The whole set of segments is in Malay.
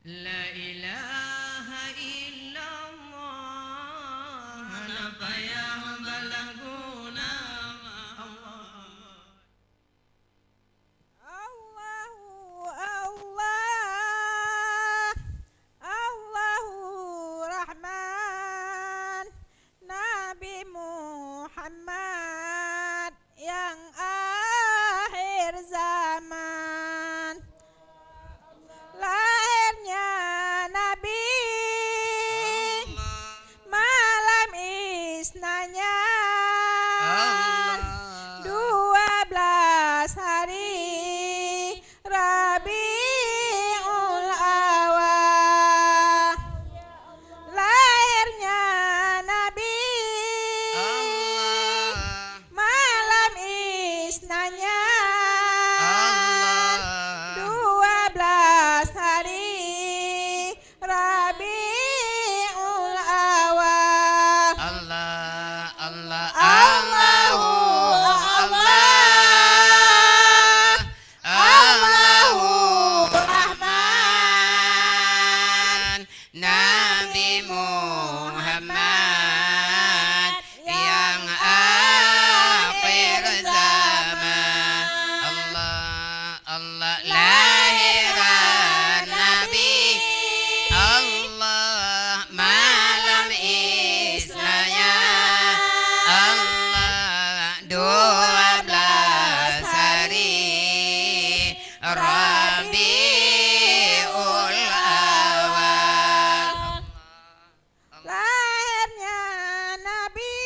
La ilaha illallah napa yang balaguna Allah. Allahu Allah, Allahu Rahman, Nabi Muhammad yang akhir zaman. Lahirnya Nabi malam isnanya 12 hari Rabiul Awal. Lahirnya Nabi malam isnanya 12 hari Rabiul Awal. Allah Allah Allahu Allah, Allahu Rahman, Nabi Muhammad yang akhir zaman. Allah Allah lahiran Nabi Allah malam isnanya Allah 12 hari Rabiul Awal. lahirnya Nabi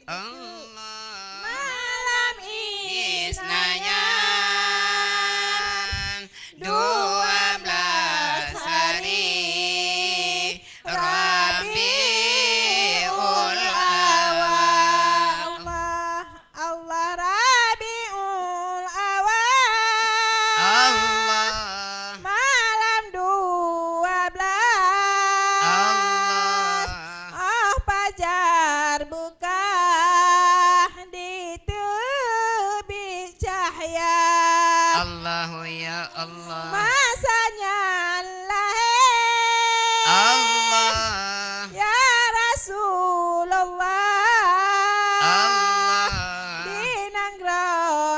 Allah malam isnanya isnanya 12 hari Rabiul Awal. Allah Allah Rabiul Awal. Allah Malam 12 Allah fajar buka di terbit cahaya. Allahu ya Allah Masanya lahir Allah ya Rasulullah Allah di Nanggro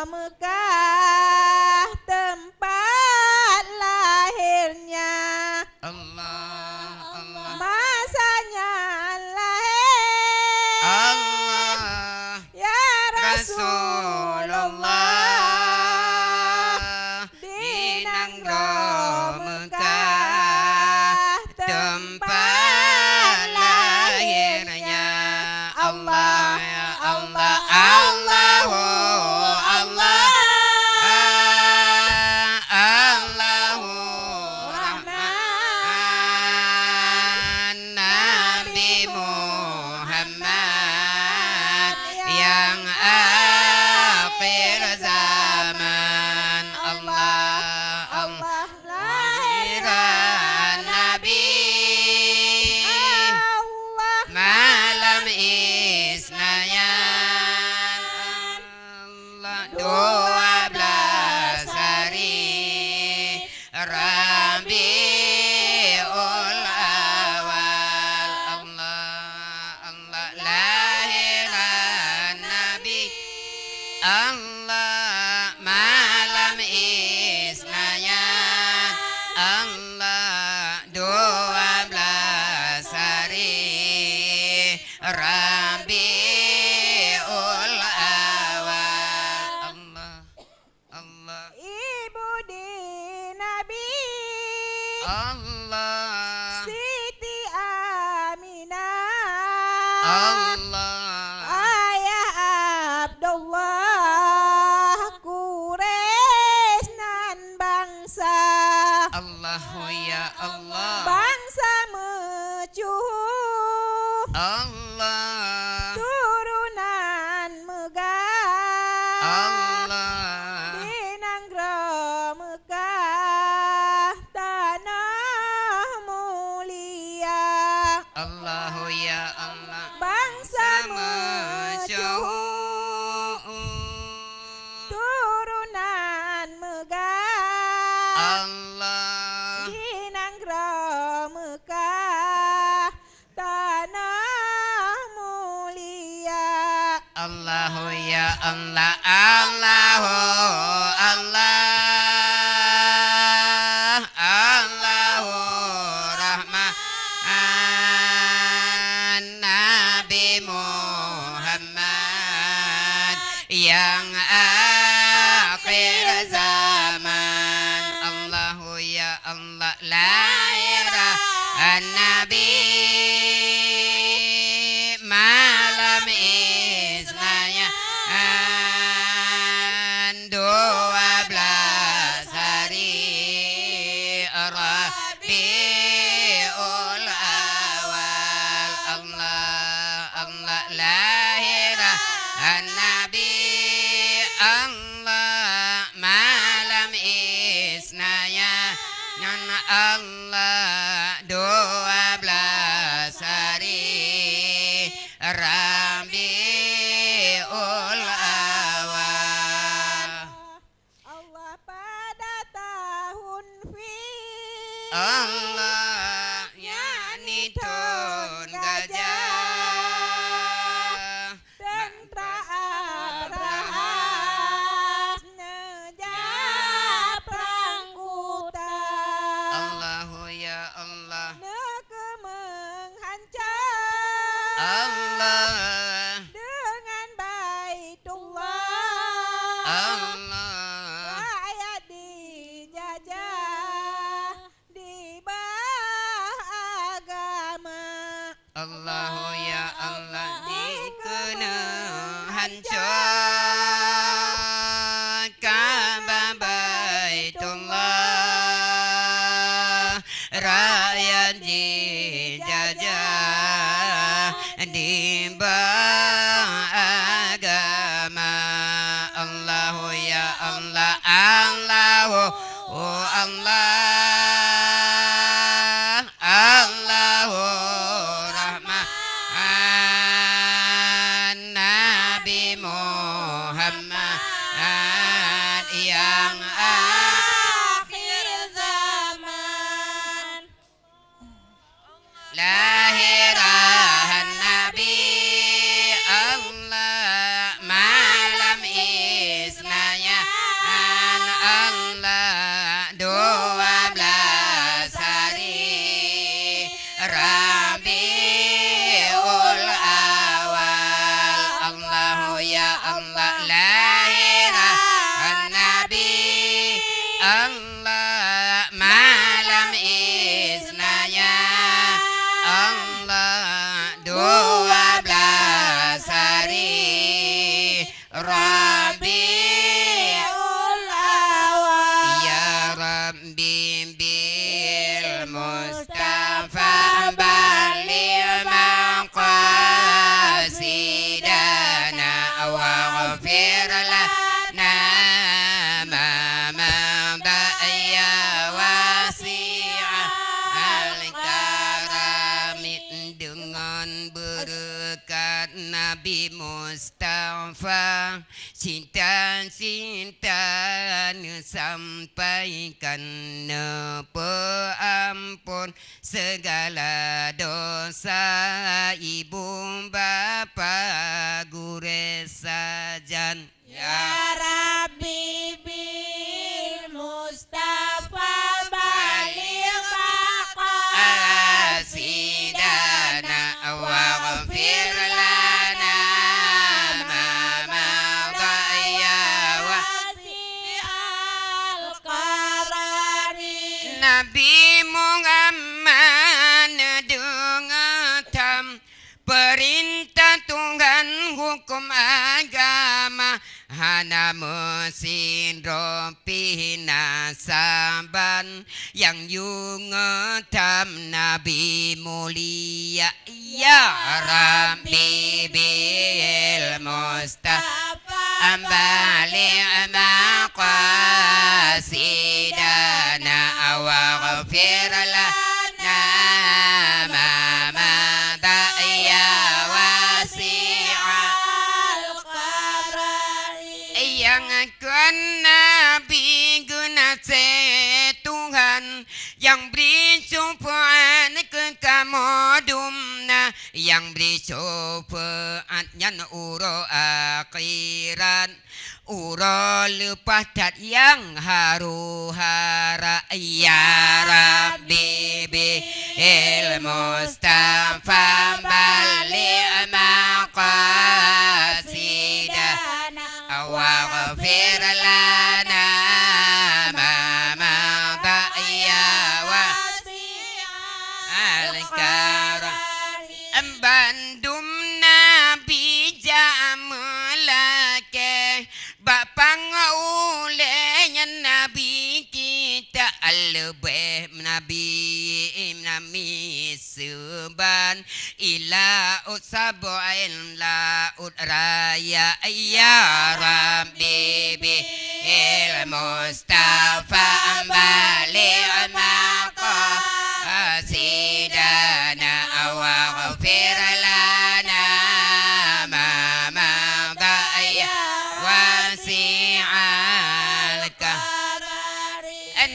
Mekah tempat lahirnya. Allah Allah Masanya lahir Allah ya Rasulullah di Nanggro Mekah tempat lahirnya. Allah ya Allah Allahu Allah Allahu Rahman Nabi Muhammad yang akhir zaman. Allah Allah lahiran Nabi Allah malam isnanya Allah 12 hari Rabiul Awal. Allah Allah lahiran Nabi Allah malam isnanya Allah 12 hari Rabiul Awal. Allah Allah ibu di Nabi Allah Siti Aminah Allah ayah Abdullah Quraisy nan bangsa Allahu ya Allah bangsa mecuh Allah turunan megah Allah di Nanggro Mekah tanah mulia. Allahu ya Allah Bangsa sama mecuh turunan megah Allah di Mekah tanah mulia. Allahu ya Allah, Allahu Allah, Allahu Rahman, Nabi Muhammad yang akhir zaman. Allahu ya Allah, la ilaha Nabi malam isnanya 12 hari Rabiul Awal. Allah Allah lahirah Nabi Allah malam isnanya Allah 12 hari Rabiul Awal. Allah pada tahun fil Allah yani tun gajah dan Abrahas nejah prangkutan. Allahu ya Allah, Neke menghancur Allah dengan Baitullah. Allah Rakyat dijajah di bawah agama. Allahu ya Allah dikena hancur Ka'bah Baitullah, rakyat dijajah di bawah agama. Allahu ya Allah, Allahu Allah, Allahu Rahman, Nabi Muhammad yang Akhir zaman. lahirah Nabi Allah malam isnanya Allah 12 hari Rabiul Awal. Allahu ya Allah lahirah Nabi Allah malam isnanya Allah 12 hari Rabiul Awal. Ya Rabbi bil Mustafa baligh maqasidana waghfir lana ma mada ya wasi'al karami. Dengan berkat Nabi Mustafa cinta-cinta sampaikan peampun segala dosa ibu bapa guru sajan. Ya Rabbi bil Mustafa baligh Asidana waghfir lana ma mada ya wasi'al qarari. Nabi Muhammad dengan perintah Tuhan hukum agama hana mesin ropi nasaban yang yungetam Nabi mulia. Ya Rabbi bil Mustafa baligh maqasidana waghfir lana ma mada ya wasi'al qarari. yang akan Nabi guna Tuhan yang beri beri syafaat ke kamu dumna, yang beri syafaatnya uro akhirat, uro lepas tat yang haru hara. Ya Rabbi bil Mustafa balik maqasidana waghfir lana ma madha ya wasi'al Bandum Nabi jamalake bapang ulenya Nabi kita lebih Nabi seban ila usabu'in laut raya. Ya Rabbi bil Mustafa balik maqasidana waghfir lana ma madha ya wasi'al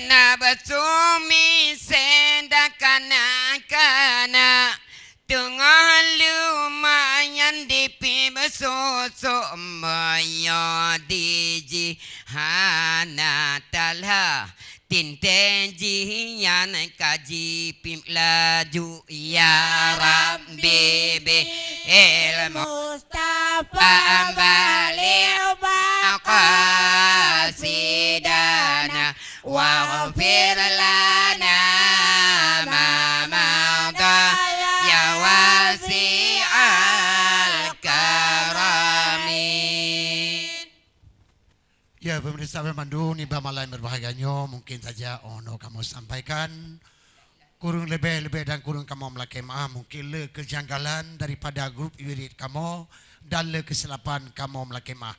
nabsumi sendakana kana tengah lumayan dipi besusu maya diji hana talha tinten jian kaji pim laju. Ya Rabbi bil Mustafa balik maqasidana waghfir lana ma madha ya wasi'al karami. Ya pemirsa Pemandu Niba Malam berbahagianya, mungkin saja ono kamu sampaikan kurang lebih dan kurang kamu melakukan maaf, mungkin le kejanggalan daripada grup wirid kamu dan le kesilapan kamu melakukan maaf.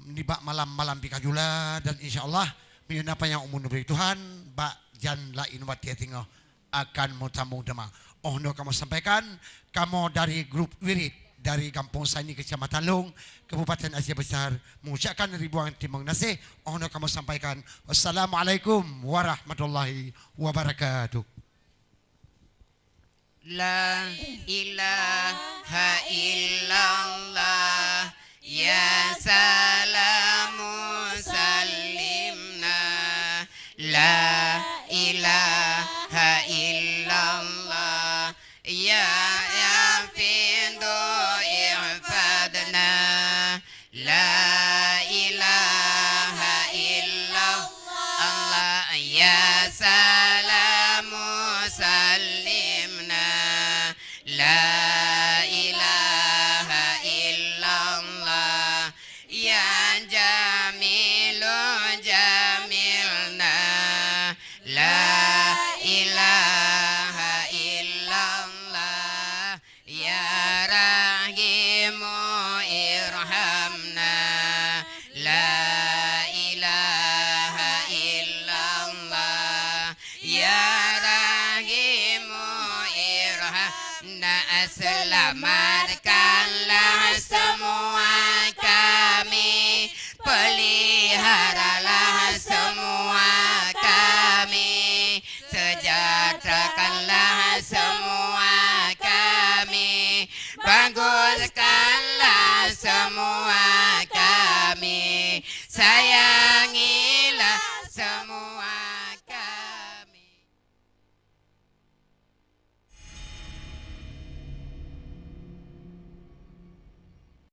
Niba malam bikajula dan insyaallah minun apa yang umum beri Tuhan bak jan lain wati tinggal akan mutamu dema. Ono kamu sampaikan kamu dari grup wirid dari Kampung Saini Kecamatan Long, Kabupaten Aceh Besar, mengucapkan ribuan terima kasih. Ono kamu sampaikan wassalamualaikum warahmatullahi wabarakatuh. La ilaha illallah ya salamu salimna. La ilaha illallah ya yafidu ihfadna. La ilaha illallah ya salamu salimna. La ilaha illallah ya jamilu jamilna. La ilaha illallah ya rahimu irhamna. La ilaha illallah ya rahimu irhamna. Selamatkanlah semua kami, peliharalah semua kami, sejahterakanlah semua kami, baguskanlah semua kami.